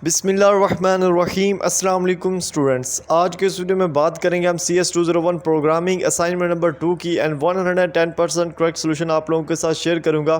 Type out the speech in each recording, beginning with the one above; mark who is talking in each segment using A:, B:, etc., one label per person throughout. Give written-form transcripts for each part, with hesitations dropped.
A: बिस्मिल्लाहिर्रहमानिर्रहीम अस्सलाम वालेकुम स्टूडेंट्स। आज के इस वीडियो में बात करेंगे हम CS201 प्रोग्रामिंग असाइनमेंट नंबर 2 की एंड 110% करेक्ट सोल्यूशन आप लोगों के साथ शेयर करूंगा।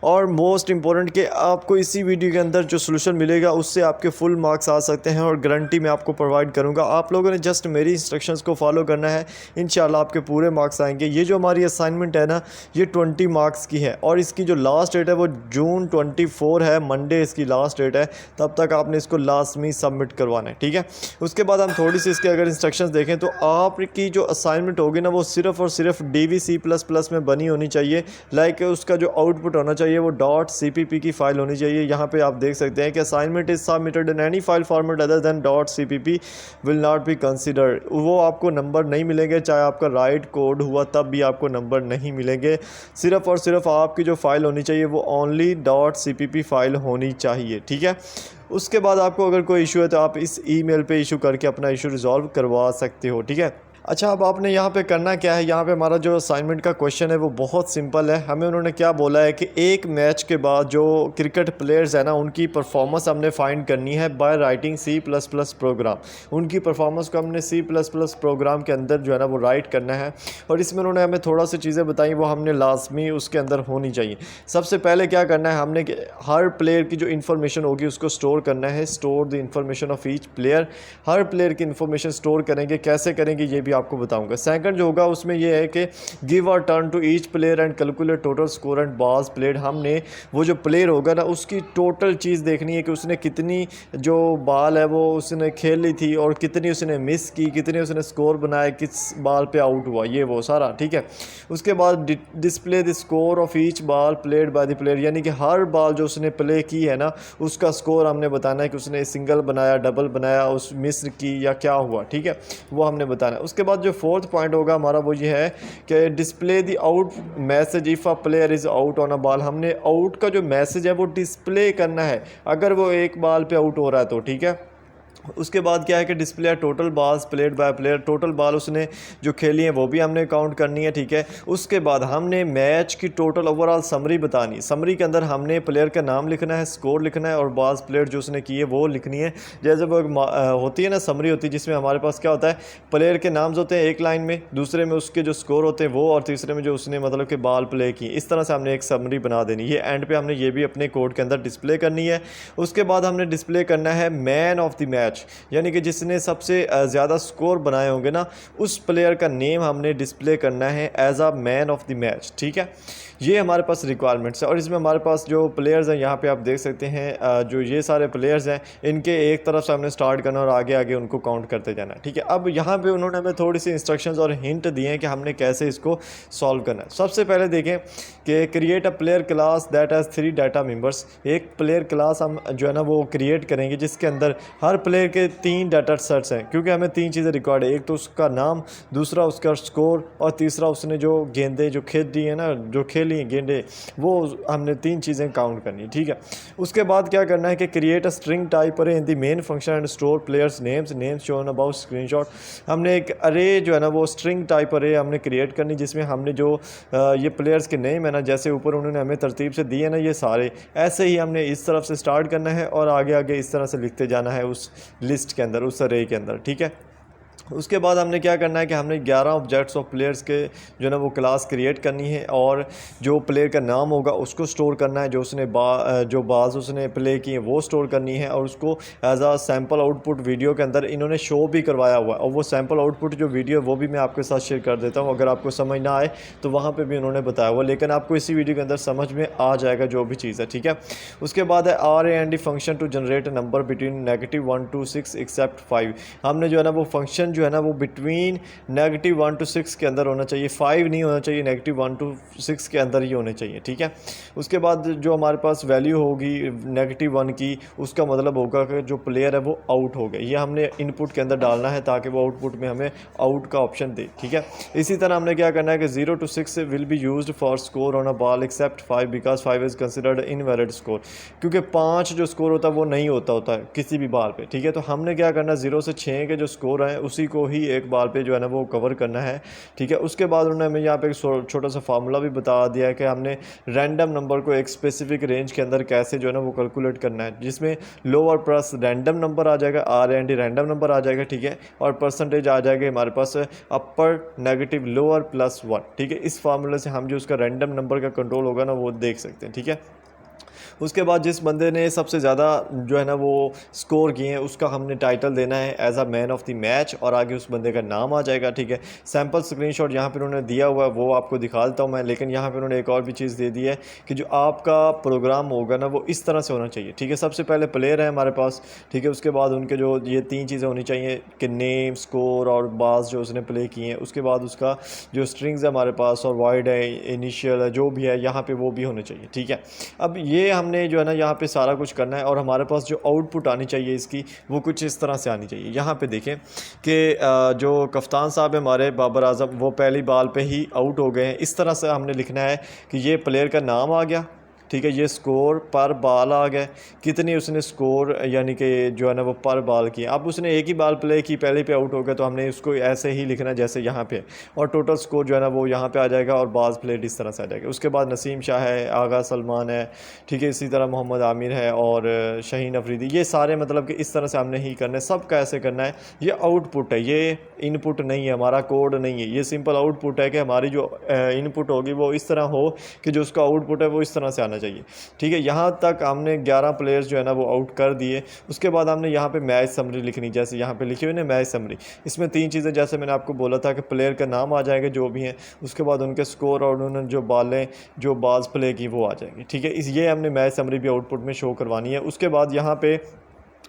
A: और मोस्ट इंपॉर्टेंट कि आपको इसी वीडियो के अंदर जो सोल्यूशन मिलेगा उससे आपके फुल मार्क्स आ सकते हैं और गारंटी मैं आपको प्रोवाइड करूँगा। आप लोगों ने जस्ट मेरी इंस्ट्रक्शंस को फॉलो करना है, इंशाल्लाह आपके पूरे मार्क्स आएंगे। ये जो हमारी असाइनमेंट है ना, ये 20 मार्क्स की है और इसकी जो लास्ट डेट है वो जून 24 है, मंडे इसकी लास्ट डेट है। तब तक आपने इसको लाजमी सबमिट करवाना है, ठीक है। उसके बाद हम थोड़ी सी इसके अगर इंस्ट्रक्शंस देखें तो आपकी जो असाइनमेंट होगी ना वो सिर्फ और सिर्फ DVC++ में बनी होनी चाहिए। लाइक उसका जो आउटपुट होना चाहिए वो .cpp की फाइल होनी चाहिए। यहाँ पे आप देख सकते हैं कि assignment is submitted in any file format other than .cpp will not be considered. वो आपको नंबर नहीं मिलेंगे, चाहे आपका राइट कोड हुआ तब भी आपको नंबर नहीं मिलेंगे। सिर्फ और सिर्फ आपकी जो फाइल होनी चाहिए वो ओनली .cpp फाइल होनी चाहिए, ठीक है। उसके बाद आपको अगर कोई इशू है तो आप इस ईमेल पे इशू करके अपना इशू रिजॉल्व करवा सकते हो, ठीक है। अच्छा, अब आपने यहाँ पे करना क्या है, यहाँ पे हमारा जो असाइनमेंट का क्वेश्चन है वो बहुत सिंपल है। हमें उन्होंने क्या बोला है कि एक मैच के बाद जो क्रिकेट प्लेयर्स है ना उनकी परफॉर्मेंस हमने फाइंड करनी है बाय राइटिंग C++ प्रोग्राम। उनकी परफॉर्मेंस को हमने C++ प्रोग्राम के अंदर जो है ना वो राइट करना है। और इसमें उन्होंने हमें थोड़ा सी चीज़ें बताई, वो हमने लाजमी उसके अंदर होनी चाहिए। सबसे पहले क्या करना है, हमने हर प्लेयर की जो इन्फॉर्मेशन होगी उसको स्टोर करना है। Store the information of each player. Her player की इन्फॉर्मेशन स्टोर करेंगे, कैसे करेंगे ये भी आपको बताऊंगा। सेकंड जो होगा उसमें ये है कि give a turn to each player and calculate total score and balls played. हमने वो जो प्लेयर होगा ना उसकी टोटल चीज़ देखनी है कि उसने कितनी जो बॉल है वो उसने खेल ली थी और कितनी उसने मिस की, कितने उसने स्कोर बनाया, किस बॉल पे आउट हुआ, ये वो सारा, ठीक है। उसके बाद display the score of each ball played by the player, यानी कि हर बॉल जो उसने प्ले की है ना उसका स्कोर हमने बताना है कि उसने सिंगल बनाया, डबल बनाया, उस मिस की या क्या हुआ, ठीक है, वो हमने बताना है। उसके बाद जो फोर्थ पॉइंट होगा हमारा वो ये है कि display the out message if a player is out on a ball. हमने आउट का जो मैसेज है वो डिस्प्ले करना है अगर वो एक बॉल पे आउट हो रहा है तो, ठीक है। उसके बाद क्या है कि display total balls played by player. Total ball उसने जो खेली है वो भी हमने काउंट करनी है, ठीक है। उसके बाद हमने मैच की टोटल ओवरऑल समरी बतानी। समरी के अंदर हमने प्लेयर का नाम लिखना है, स्कोर लिखना है और बॉल्स प्लेड जो उसने की है वो लिखनी है। जैसे वो होती है ना समरी होती है जिसमें हमारे पास क्या होता है, प्लेयर के नाम्स होते हैं एक लाइन में, दूसरे में उसके जो स्कोर होते हैं वो, और तीसरे में जो उसने मतलब कि बॉल प्ले की। इस तरह से हमने एक समरी बना देनी। ये एंड पे हमने ये भी अपने कोड के अंदर डिस्प्ले करनी है। उसके बाद हमने डिस्प्ले करना है मैन ऑफ द मैच, यानी कि जिसने सबसे ज़्यादा स्कोर बनाए होंगे ना उस प्लेयर का नेम हमने डिस्प्ले करना है as a man of the match, ठीक है। ये हमारे पास रिक्वायरमेंट्स है। और इसमें हमारे पास जो प्लेयर्स हैं यहाँ पे आप देख सकते हैं, जो ये सारे प्लेयर्स हैं इनके एक तरफ से हमने स्टार्ट करना और आगे आगे उनको काउंट करते जाना, ठीक है। अब यहाँ पे उन्होंने हमें थोड़ी सी इंस्ट्रक्शंस और हिंट दिए हैं कि हमने कैसे इसको सॉल्व करना है। सबसे पहले देखें कि create a player class that has 3 data members. एक प्लेयर क्लास हम जो है ना वो क्रिएट करेंगे जिसके अंदर हर प्लेयर के 3 डाटा सेट्स हैं, क्योंकि हमें 3 चीज़ें रिकॉर्ड है। एक तो उसका नाम, दूसरा उसका स्कोर और तीसरा उसने जो गेंदें जो खेली है ना, जो खेली हैं गेंदें, वो हमने 3 चीज़ें काउंट करनी, ठीक है। उसके बाद क्या करना है कि क्रिएट अ स्ट्रिंग टाइप अरे in the main function and store players names shown about screenshot. हमने एक अरे जो है ना वो स्ट्रिंग टाइप अरे हमने क्रिएट करनी जिसमें हमने जो ये प्लेयर्स के नेम है ना, जैसे ऊपर उन्होंने हमें तरतीब से दिए ना ये सारे, ऐसे ही हमने इस तरफ से स्टार्ट करना है और आगे आगे इस तरह से लिखते जाना है उस लिस्ट के अंदर, उस अरे के अंदर, ठीक है। उसके बाद हमने क्या करना है कि हमने 11 ऑब्जेक्ट्स ऑफ प्लेयर्स के जो ना वो क्लास क्रिएट करनी है और जो प्लेयर का नाम होगा उसको स्टोर करना है, जो उसने जो बाज उसने प्ले की है वो स्टोर करनी है। और उसको एज आ सैम्पल आउटपुट वीडियो के अंदर इन्होंने शो भी करवाया हुआ है, और वो सैम्पल आउटपुट जो वीडियो है वो भी मैं आपके साथ शेयर कर देता हूँ। अगर आपको समझ ना आए तो वहाँ पर भी उन्होंने बताया हुआ, लेकिन आपको इसी वीडियो के अंदर समझ में आ जाएगा जो भी चीज़ है, ठीक है। उसके बाद है RAND function to generate number between -1 to 6 except 5। हमने जो है ना वो फंक्शन जो है ना वो बिटवीन -1 to 6 के अंदर होना चाहिए, 5 नहीं होना चाहिए, -1 to 6 के अंदर ही होने चाहिए, ठीक है। उसके बाद जो हमारे पास वैल्यू होगी -1 की, उसका मतलब होगा कि जो प्लेयर है वो आउट हो गया। ये हमने इनपुट के अंदर डालना है ताकि वो आउटपुट में हमें आउट का ऑप्शन दे, ठीक है। इसी तरह हमने क्या करना है कि 0 to 6 will be used for score on a ball except 5 because 5 is considered invalid score, क्योंकि 5 जो स्कोर होता है वो नहीं होता है किसी भी बॉल पे, ठीक है। तो हमने क्या करना है 0 से 6 के जो स्कोर हैं उसी उसी को ही एक बाल पे जो है ना वो कवर करना है, ठीक है। उसके बाद उन्होंने हमें यहाँ पे एक छोटा सा फार्मूला भी बता दिया है कि हमने रैंडम नंबर को एक स्पेसिफिक रेंज के अंदर कैसे जो है ना वो कैलकुलेट करना है, जिसमें लोअर प्लस रैंडम नंबर आ जाएगा, आर एंड रैंडम नंबर आ जाएगा, ठीक है, और परसेंटेज आ जाएगा हमारे पास अपर नेगेटिव लोअर प्लस 1, ठीक है। इस फार्मूले से हम जो उसका रैंडम नंबर का कंट्रोल होगा ना वो देख सकते हैं, ठीक है। उसके बाद जिस बंदे ने सबसे ज़्यादा जो है ना वो स्कोर किए हैं उसका हमने टाइटल देना है as a man of the match, और आगे उस बंदे का नाम आ जाएगा, ठीक है। सैम्पल स्क्रीनशॉट यहाँ पर उन्होंने दिया हुआ है वो आपको दिखा देता हूँ मैं, लेकिन यहाँ पर उन्होंने एक और भी चीज़ दे दी है कि जो आपका प्रोग्राम होगा ना वो इस तरह से होना चाहिए, ठीक है। सबसे पहले प्लेयर है हमारे पास, ठीक है, उसके बाद उनके जो ये 3 चीज़ें होनी चाहिए कि नेम, स्कोर और बास जो उसने प्ले किए हैं, उसके बाद उसका जो स्ट्रिंग्स है हमारे पास और वाइड है, इनिशियल है, जो भी है यहाँ पे वो भी होने चाहिए, ठीक है। अब ये हमने जो है ना यहाँ पे सारा कुछ करना है, और हमारे पास जो आउटपुट आनी चाहिए इसकी वो कुछ इस तरह से आनी चाहिए। यहाँ पे देखें कि जो कप्तान साहब है हमारे बाबर आजम, वो पहली बॉल पे ही आउट हो गए हैं। इस तरह से हमने लिखना है कि ये प्लेयर का नाम आ गया, ठीक है, ये स्कोर पर बॉल आ गए, कितनी उसने स्कोर यानी कि जो है ना वो पर बॉल किया। अब उसने एक ही बॉल प्ले की, पहले पे आउट हो गया, तो हमने उसको ऐसे ही लिखना है जैसे यहाँ पे, और टोटल स्कोर जो है ना वो यहाँ पे आ जाएगा और बॉल्स प्लेड इस तरह से आ जाएगा। उसके बाद नसीम शाह है, आगा सलमान है, ठीक है, इसी तरह मोहम्मद आमिर है और शहीन अफरीदी, ये सारे मतलब कि इस तरह से हमने ही करना है। सब का ऐसे करना है। ये आउटपुट है, ये इनपुट नहीं है, हमारा कोड नहीं है, ये सिंपल आउटपुट है कि हमारी जो इनपुट होगी वो इस तरह हो कि जो उसका आउटपुट है वो इस तरह से आना चाहिए, ठीक है। यहाँ तक हमने 11 प्लेयर्स जो है ना वो आउट कर दिए। उसके बाद हमने यहाँ पे मैच समरी लिखनी, जैसे यहाँ पे लिखी हुई ना मैच समरी। इसमें 3 चीज़ें, जैसे मैंने आपको बोला था कि प्लेयर का नाम आ जाएगा जो भी हैं, उसके बाद उनके स्कोर और उन्होंने जो बाल्स प्ले की वो आ जाएंगी, ठीक है। ये हमने मैच समरी भी आउटपुट में शो करवानी है। उसके बाद यहाँ पे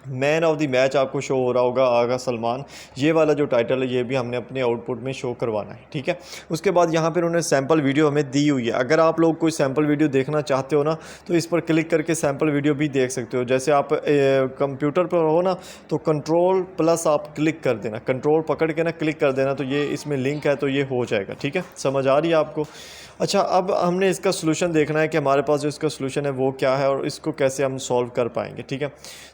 A: मैन ऑफ द मैच आपको शो हो रहा होगा आगा सलमान, ये वाला जो टाइटल है ये भी हमने अपने आउटपुट में शो करवाना है, ठीक है। उसके बाद यहाँ पर उन्होंने सैम्पल वीडियो हमें दी हुई है। अगर आप लोग कोई सैम्पल वीडियो देखना चाहते हो ना तो इस पर क्लिक करके सैम्पल वीडियो भी देख सकते हो। जैसे आप कंप्यूटर पर हो ना तो कंट्रोल प्लस आप क्लिक कर देना, कंट्रोल पकड़ के ना क्लिक कर देना, तो ये इसमें लिंक है तो ये हो जाएगा, ठीक है। समझ आ रही है आपको? अच्छा, अब हमने इसका सलूशन देखना है कि हमारे पास जो इसका सलूशन है वो क्या है और इसको कैसे हम सॉल्व कर पाएंगे, ठीक है।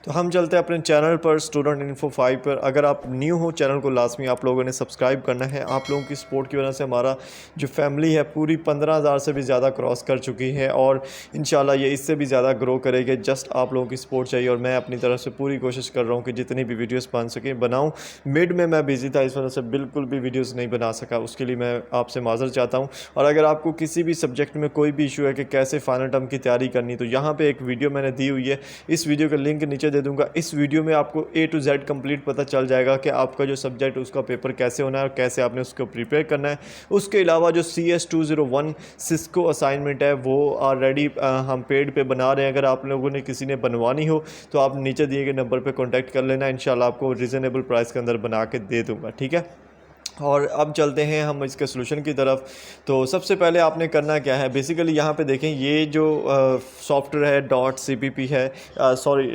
A: तो हम चलते हैं अपने चैनल पर स्टूडेंट इन्फो 5 पर। अगर आप न्यू हो चैनल को लाजमी आप लोगों ने सब्सक्राइब करना है। आप लोगों की सपोर्ट की वजह से हमारा जो फैमिली है पूरी 15,000 से भी ज़्यादा क्रॉस कर चुकी है और इंशाल्लाह ये इससे भी ज़्यादा ग्रो करेगी। जस्ट आप लोगों की सपोर्ट चाहिए और मैं अपनी तरफ से पूरी कोशिश कर रहा हूँ कि जितनी भी वीडियोज़ बन सकें बनाऊँ। मिड में मैं बिज़ी था, इस वजह से बिल्कुल भी वीडियोज़ नहीं बना सका, उसके लिए मैं आपसे माज़रत चाहता हूँ। और अगर आपको किसी भी सब्जेक्ट में कोई भी इशू है कि कैसे फाइनल टर्म की तैयारी करनी, तो यहाँ पे एक वीडियो मैंने दी हुई है, इस वीडियो का लिंक नीचे दे दूँगा। इस वीडियो में आपको A to Z कंप्लीट पता चल जाएगा कि आपका जो सब्जेक्ट उसका पेपर कैसे होना है और कैसे आपने उसको प्रिपेयर करना है। उसके अलावा जो CS 201 सिस्को असाइनमेंट है वो ऑलरेडी हम पेड पे बना रहे हैं। अगर आप लोगों ने किसी ने बनवानी हो तो आप नीचे दिए गए नंबर पर कॉन्टैक्ट कर लेना, इंशाल्लाह आपको रिजनेबल प्राइस के अंदर बना के दे दूँगा, ठीक है। और अब चलते हैं हम इसके सलूशन की तरफ। तो सबसे पहले आपने करना क्या है, बेसिकली यहाँ पे देखें ये जो सॉफ्टवेयर है .cpp है, सॉरी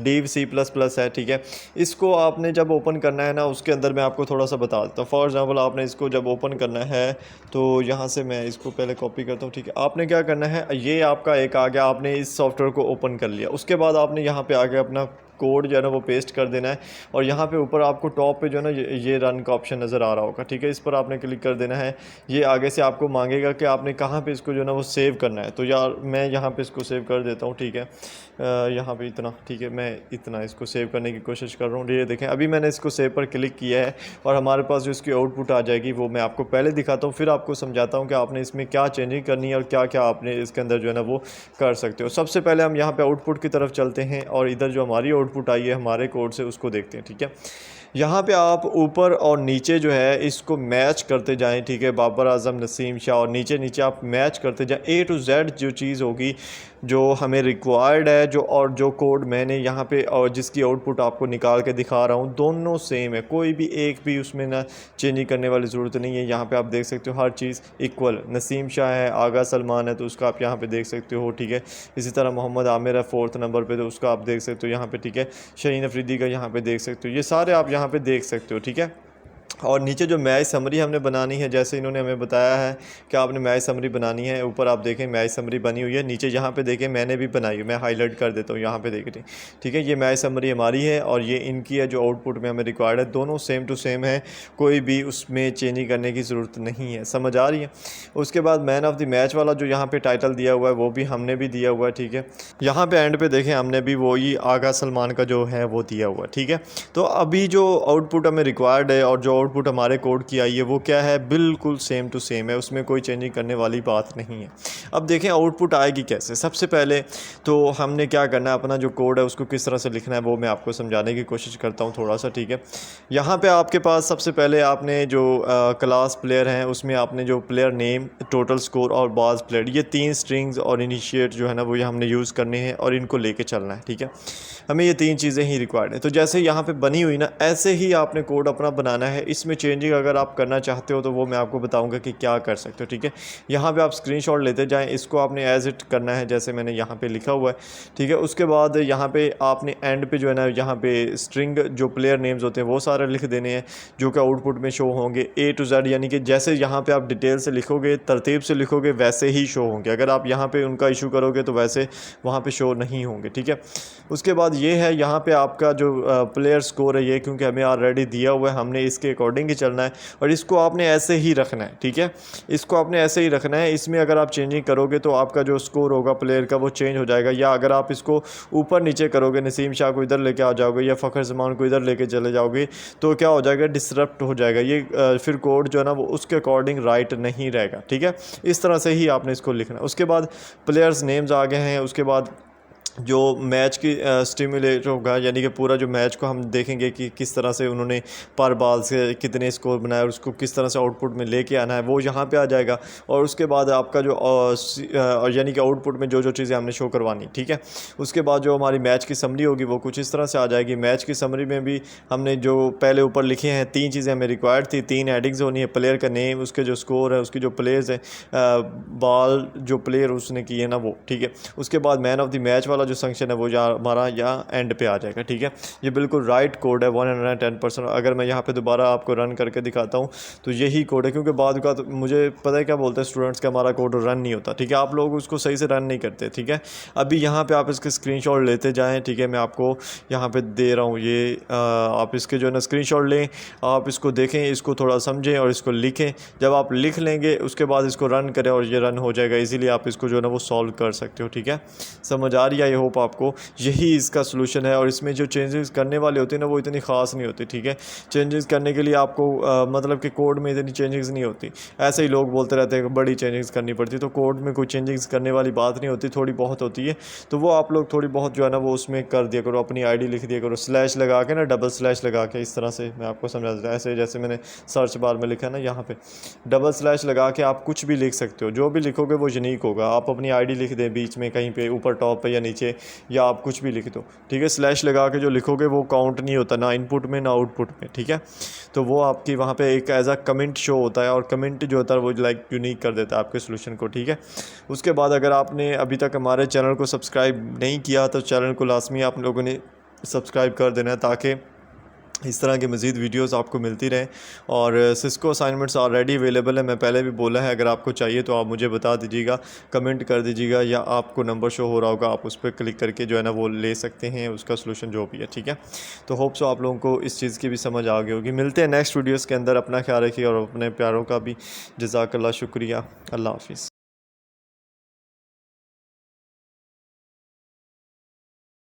A: div C++ है, ठीक है। इसको आपने जब ओपन करना है ना उसके अंदर मैं आपको थोड़ा सा बता देता हूँ। फॉर एग्जांपल आपने इसको जब ओपन करना है तो यहाँ से मैं इसको पहले कॉपी करता हूँ, ठीक है। आपने क्या करना है, ये आपका एक आ गया, आपने इस सॉफ्टवेयर को ओपन कर लिया। उसके बाद आपने यहाँ पर आगे अपना कोड जो है ना वो पेस्ट कर देना है और यहाँ पे ऊपर आपको टॉप पे जो है ना ये रन का ऑप्शन नज़र आ रहा होगा, ठीक है। इस पर आपने क्लिक कर देना है। ये आगे से आपको मांगेगा कि आपने कहाँ पे इसको जो है ना वो सेव करना है। तो यार मैं यहाँ पे इसको सेव कर देता हूँ, ठीक है। यहाँ पे इतना, ठीक है, मैं इतना इसको सेव करने की कोशिश कर रहा हूँ। ये देखें अभी मैंने इसको सेव पर क्लिक किया है और हमारे पास जो इसकी आउटपुट आ जाएगी वो मैं आपको पहले दिखाता हूँ, फिर आपको समझाता हूँ कि आपने इसमें क्या चेंजिंग करनी है और क्या क्या आपने इसके अंदर जो है ना वो कर सकते हो। सबसे पहले हम यहाँ पर आउटपुट की तरफ चलते हैं और इधर जो हमारी आउटपुट आई है हमारे कोड से उसको देखते हैं, ठीक है। यहाँ पे आप ऊपर और नीचे जो है इसको मैच करते जाएं, ठीक है। बाबर आजम, नसीम शाह और नीचे नीचे आप मैच करते जाएं। A to Z जो चीज़ होगी जो हमें रिक्वायर्ड है जो और जो कोड मैंने यहाँ पे और जिसकी आउटपुट आपको निकाल के दिखा रहा हूँ दोनों सेम है, कोई भी एक भी उसमें ना चेंजिंग करने वाली ज़रूरत नहीं है। यहाँ पे आप देख सकते हो हर चीज़ इक्वल। नसीम शाह है, आगा सलमान है तो उसका आप यहाँ पे देख सकते हो, ठीक है। इसी तरह मोहम्मद आमिर है 4th नंबर पे तो उसका आप देख सकते हो यहाँ पे, ठीक है। शहीन अफरीदी का यहाँ पे देख सकते हो, ये सारे आप यहाँ पे देख सकते हो, ठीक है। और नीचे जो मैच समरी हमने बनानी है, जैसे इन्होंने हमें बताया है कि आपने मैच समरी बनानी है, ऊपर आप देखें मैच समरी बनी हुई है, नीचे यहाँ पे देखें मैंने भी बनाई है, मैं हाईलाइट कर देता हूँ यहाँ पे देख रहे हैं, ठीक है। ये मैच समरी हमारी है और ये इनकी है जो आउटपुट में हमें रिक्वायर्ड है, दोनों सेम टू सेम है, कोई भी उसमें चेंजिंग करने की ज़रूरत नहीं है, समझ आ रही है। उसके बाद मैन ऑफ द मैच वाला जो यहाँ पर टाइटल दिया हुआ है वो भी हमने भी दिया हुआ है, ठीक है। यहाँ पर एंड पे देखें हमने भी वही आगा सलमान का जो है वो दिया हुआ है, ठीक है। तो अभी जो आउटपुट हमें रिक्वायर्ड है और जो आउटपुट हमारे कोड की आई है वो क्या है, बिल्कुल सेम टू सेम है, उसमें कोई चेंजिंग करने वाली बात नहीं है। अब देखें आउटपुट आएगी कैसे। सबसे पहले तो हमने क्या करना है, अपना जो कोड है उसको किस तरह से लिखना है वो मैं आपको समझाने की कोशिश करता हूँ थोड़ा सा, ठीक है। यहाँ पे आपके पास सबसे पहले आपने जो क्लास प्लेयर हैं उसमें आपने जो प्लेयर नेम, टोटल स्कोर और बाज प्लेयर, ये 3 स्ट्रिंग्स और इनिशिएट जो है ना वो हमने यूज़ करने हैं और इनको लेके चलना है, ठीक है। हमें ये 3 चीज़ें ही रिक्वायर्ड है। तो जैसे यहाँ पे बनी हुई ना, ऐसे ही आपने कोड अपना बनाना है। इसमें चेंजिंग अगर आप करना चाहते हो तो वो मैं आपको बताऊंगा कि क्या कर सकते हो, ठीक है। यहाँ पे आप स्क्रीनशॉट लेते जाएं, इसको आपने एज इट करना है जैसे मैंने यहाँ पे लिखा हुआ है, ठीक है। उसके बाद यहाँ पे आपने एंड पे जो है ना, यहाँ पे स्ट्रिंग जो प्लेयर नेम्स होते हैं वो सारे लिख देने हैं जो कि आउटपुट में शो होंगे A to Z, यानी कि जैसे यहाँ पे आप डिटेल से लिखोगे, तरतीब से लिखोगे, वैसे ही शो होंगे। अगर आप यहाँ पे उनका इशू करोगे तो वैसे वहाँ पे शो नहीं होंगे, ठीक है। उसके बाद ये है यहाँ पे आपका जो प्लेयर स्कोर है, ये क्योंकि हमें ऑलरेडी दिया हुआ है, हमने इसके अकॉर्डिंग ही चलना है और इसको आपने ऐसे ही रखना है, ठीक है। इसको आपने ऐसे ही रखना है। इसमें अगर आप चेंजिंग करोगे तो आपका जो स्कोर होगा प्लेयर का वो चेंज हो जाएगा, या अगर आप इसको ऊपर नीचे करोगे, नसीम शाह को इधर लेके आ जाओगे या फ़खर जमान को इधर लेके चले जाओगे तो क्या हो जाएगा, डिसरप्ट हो जाएगा ये, फिर कोड जो है ना वो उसके अकॉर्डिंग राइट नहीं रहेगा, ठीक है। इस तरह से ही आपने इसको लिखना है। उसके बाद प्लेयर्स नेम्स आ गए हैं। उसके बाद जो मैच की स्टिमुलेट होगा, यानी कि पूरा जो मैच को हम देखेंगे कि किस तरह से उन्होंने पर बॉल से कितने स्कोर बनाए और उसको किस तरह से आउटपुट में लेके आना है, वो यहाँ पे आ जाएगा। और उसके बाद आपका जो यानी कि आउटपुट में जो जो चीज़ें हमने शो करवानी, ठीक है। उसके बाद जो हमारी मैच की समरी होगी वो कुछ इस तरह से आ जाएगी। मैच की समरी में भी हमने जो पहले ऊपर लिखे हैं 3 चीज़ें हमें रिक्वायर्ड थी, 3 एडिंग्स होनी है, प्लेयर का नेम, उसके जो स्कोर है, उसकी जो प्लेयर्स है, बॉल जो प्लेयर उसने की है ना वो, ठीक है। उसके बाद मैन ऑफ द मैच वाला जो फंक्शन है वो हमारा यहाँ एंड पे आ जाएगा, ठीक है। ये बिल्कुल राइट कोड है 110%। अगर मैं यहाँ पे दोबारा आपको रन करके दिखाता हूँ तो यही कोड है, क्योंकि बाद का तो मुझे पता है क्या बोलते हैं स्टूडेंट्स का, हमारा कोड रन नहीं होता, ठीक है। आप लोग उसको सही से रन नहीं करते, ठीक है। अभी यहाँ पे आप इसके स्क्रीनशॉट लेते जाएँ, ठीक है। मैं आपको यहाँ पे दे रहा हूँ ये, आप इसके जो है ना स्क्रीनशॉट लें, आप इसको देखें, इसको थोड़ा समझें और इसको लिखें। जब आप लिख लेंगे उसके बाद इसको रन करें और ये रन हो जाएगा, इसीलिए आप इसको जो है ना वो सॉल्व कर सकते हो, ठीक है। समझ आ रही है? आई होप आपको यही इसका सलूशन है। और इसमें जो चेंजेस करने वाले होते हैं ना वो इतनी ख़ास नहीं होती, ठीक है। चेंजेस करने के लिए आपको मतलब कि कोड में इतनी चेंजेस नहीं होती। ऐसे ही लोग बोलते रहते हैं कि बड़ी चेंजेस करनी पड़ती, तो कोड में कोई चेंजेस करने वाली बात नहीं होती, थोड़ी बहुत होती है। तो वो आप लोग थोड़ी बहुत जो है ना वो उसमें कर दिया करो, अपनी आईडी लिख दिया करो, स्लैश लगा के ना, डबल स्लैश लगा के, इस तरह से मैं आपको समझा देता हूँ। ऐसे जैसे मैंने सर्च बार में लिखा है ना, यहाँ पे डबल स्लैश लगा के आप कुछ भी लिख सकते हो, जो भी लिखोगे वो यूनिक होगा। आप अपनी आईडी लिख दें बीच में कहीं पे, ऊपर टॉप पे या नीचे, या आप कुछ भी लिख दो, ठीक है। स्लैश लगा के जो लिखोगे वो काउंट नहीं होता, ना इनपुट में ना आउटपुट में, ठीक है। तो वो आपकी वहाँ पे एक एज अ कमेंट शो होता है, और कमेंट जो होता है वो लाइक यूनिक कर देता है आपके सोल्यूशन को, ठीक है। उसके बाद अगर आपने अभी तक हमारे चैनल को सब्सक्राइब नहीं किया तो चैनल को लाजमी आप लोगों ने सब्सक्राइब कर देना है, ताकि इस तरह की मज़ीद वीडियोस आपको मिलती रहें। और सिस्को असाइनमेंट्स ऑलरेडी अवेलेबल है, मैं पहले भी बोला है। अगर आपको चाहिए तो आप मुझे बता दीजिएगा, कमेंट कर दीजिएगा, या आपको नंबर शो हो रहा होगा, आप उस पर क्लिक करके जो है ना वो ले सकते हैं उसका सलूशन जो भी है, ठीक है। तो होप सो आप लोगों को इस चीज़ की भी समझ आ गई होगी। मिलते हैं नेक्स्ट वीडियोज़ के अंदर। अपना ख्याल रखिए और अपने प्यारों का भी। जज़ाकल्लाह, शुक्रिया, अल्लाह हाफिज़।